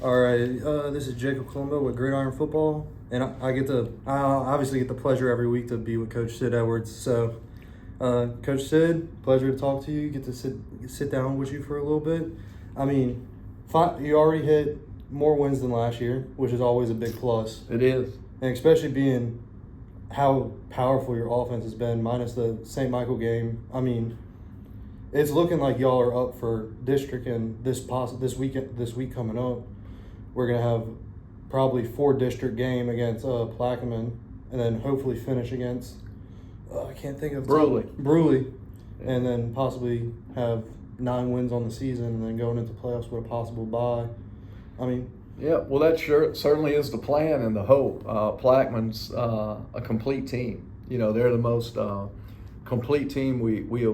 All right, this is Jacob Colombo with Gridiron Football, and I obviously get the pleasure every week to be with Coach Sid Edwards. So, Coach Sid, pleasure to talk to you. Get to sit down with you for a little bit. I mean, you already hit more wins than last year, which is always a big plus. It is, and especially being how powerful your offense has been, minus the St. Michael game. I mean, it's looking like y'all are up for district, and this week coming up, we're gonna have probably 4 district game against Plaquemine, and then hopefully finish against I can't think of Bruley, and then possibly have 9 wins on the season, and then going into playoffs with a possible bye. I mean, yeah. Well, that certainly is the plan and the hope. Plaquemine's a complete team. You know, they're the most complete team we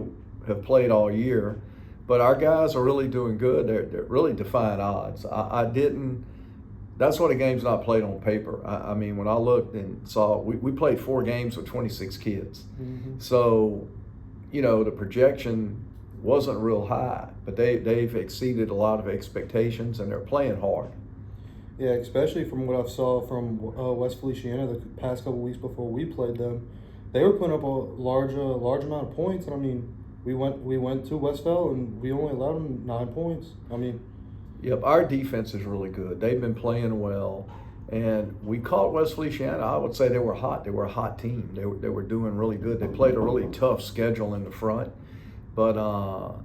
have played all year. But our guys are really doing good. They're really defying odds. I didn't. That's why the game's not played on paper. I mean, when I looked and saw, we played 4 games with 26 kids. Mm-hmm. So, you know, the projection wasn't real high, but they've exceeded a lot of expectations, and they're playing hard. Yeah, especially from what I've saw from West Feliciana the past couple weeks before we played them, they were putting up a large amount of points, and I mean, we went to Westville and we only allowed them 9 points. I mean, yep, our defense is really good. They've been playing well, and we caught West Feliciana. I would say they were hot. They were a hot team. They were doing really good. They played a really tough schedule in the front, but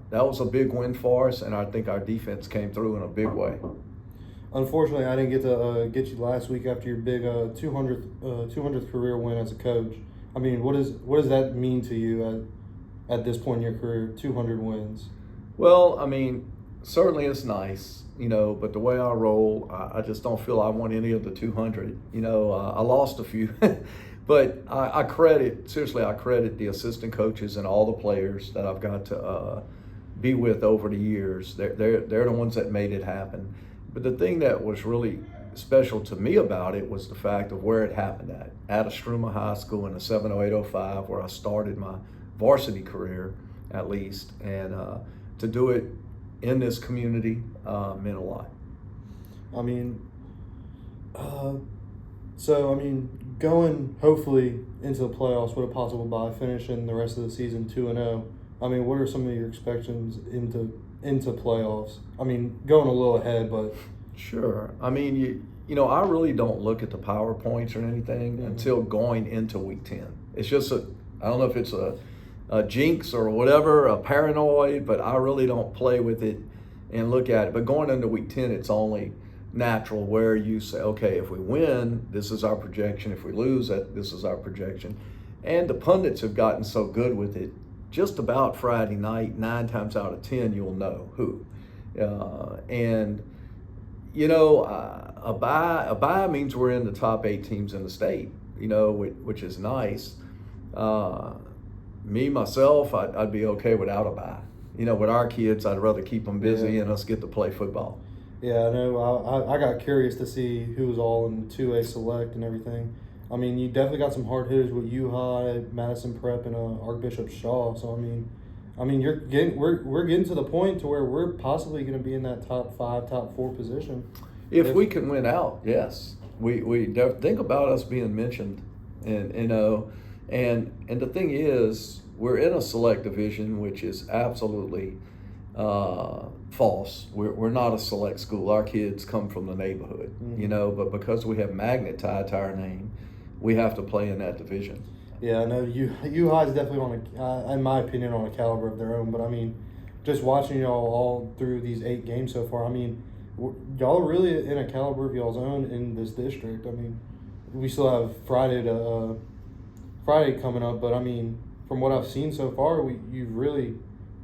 that was a big win for us, and I think our defense came through in a big way. Unfortunately, I didn't get to get you last week after your big 200th career win as a coach. I mean, what does that mean to you at this point in your career, 200 wins? Well, I mean, certainly it's nice, you know, but the way I roll, I just don't feel I want any of the 200. You know, I lost a few, but I credit the assistant coaches and all the players that I've got to be with over the years. They're the ones that made it happen. But the thing that was really special to me about it was the fact of where it happened at Istrouma High School in the 70805, where I started my varsity career, at least, and to do it in this community meant a lot. I mean, going hopefully into the playoffs with a possible bye, finishing the rest of the season 2-0. I mean, what are some of your expectations into playoffs? I mean, going a little ahead, but sure. I mean, you know, I really don't look at the PowerPoints or anything until going into week 10. It's just I don't know if it's a jinx or whatever, a paranoid, but I really don't play with it and look at it. But going into week 10, it's only natural where you say, okay, if we win, this is our projection. If we lose, this is our projection. And the pundits have gotten so good with it. Just about Friday night, 9 times out of 10, you'll know who. And, you know, a bye means we're in the top 8 teams in the state, you know, which is nice. Me, myself, I'd be okay without a bye. You know, with our kids, I'd rather keep them busy and us get to play football. Yeah, I know. I got curious to see who was all in 2A Select and everything. I mean, you definitely got some hard hitters with U-High, Madison Prep, and Archbishop Shaw. So I mean, we're getting to the point to where we're possibly going to be in that top 5, top 4 position. If we can win out, yes. We think about us being mentioned, and you know. And the thing is, we're in a select division, which is absolutely false. We're not a select school. Our kids come from the neighborhood, you know, but because we have magnet tied to our name, we have to play in that division. Yeah, I know U-High's definitely in my opinion, on a caliber of their own. But I mean, just watching y'all all through these 8 games so far, I mean, y'all are really in a caliber of y'all's own in this district. I mean, we still have Friday coming up, but I mean, from what I've seen so far, you've really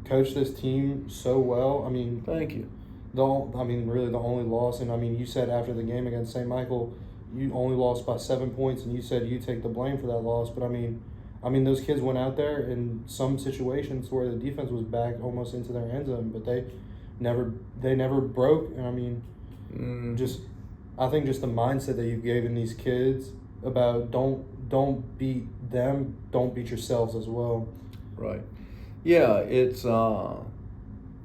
coached this team so well. I mean, thank you. Really the only loss, and I mean, you said after the game against St. Michael, you only lost by 7 points, and you said you take the blame for that loss. But I mean, those kids went out there in some situations where the defense was back almost into their end zone, but they never broke. And I mean, I think just the mindset that you've given these kids about don't beat them, don't beat yourselves as well. Right. Yeah, it's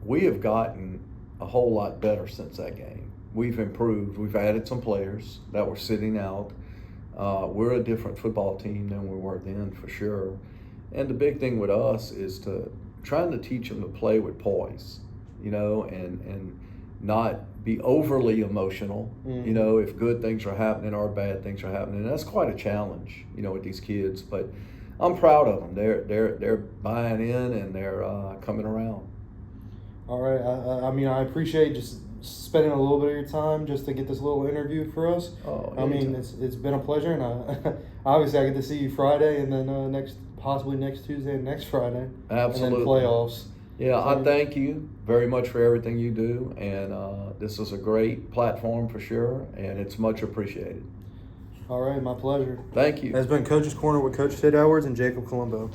we have gotten a whole lot better since that game. we've improved. We've added some players that were sitting out. We're a different football team than we were then, for sure. And the big thing with us is trying to teach them to play with poise, and not be overly emotional, if good things are happening or bad things are happening. And that's quite a challenge, with these kids. But I'm proud of them. They're buying in and they're coming around. All right. I mean, I appreciate just spending a little bit of your time just to get this little interview for us. Oh, I mean, it's been a pleasure, and obviously I get to see you Friday, and then possibly next Tuesday and next Friday. Absolutely. And then playoffs. Yeah, So, I thank you very much for everything you do, and this is a great platform for sure, and it's much appreciated. All right, my pleasure. Thank you. Has been Coach's Corner with Coach Sid Edwards and Jacob Colombo.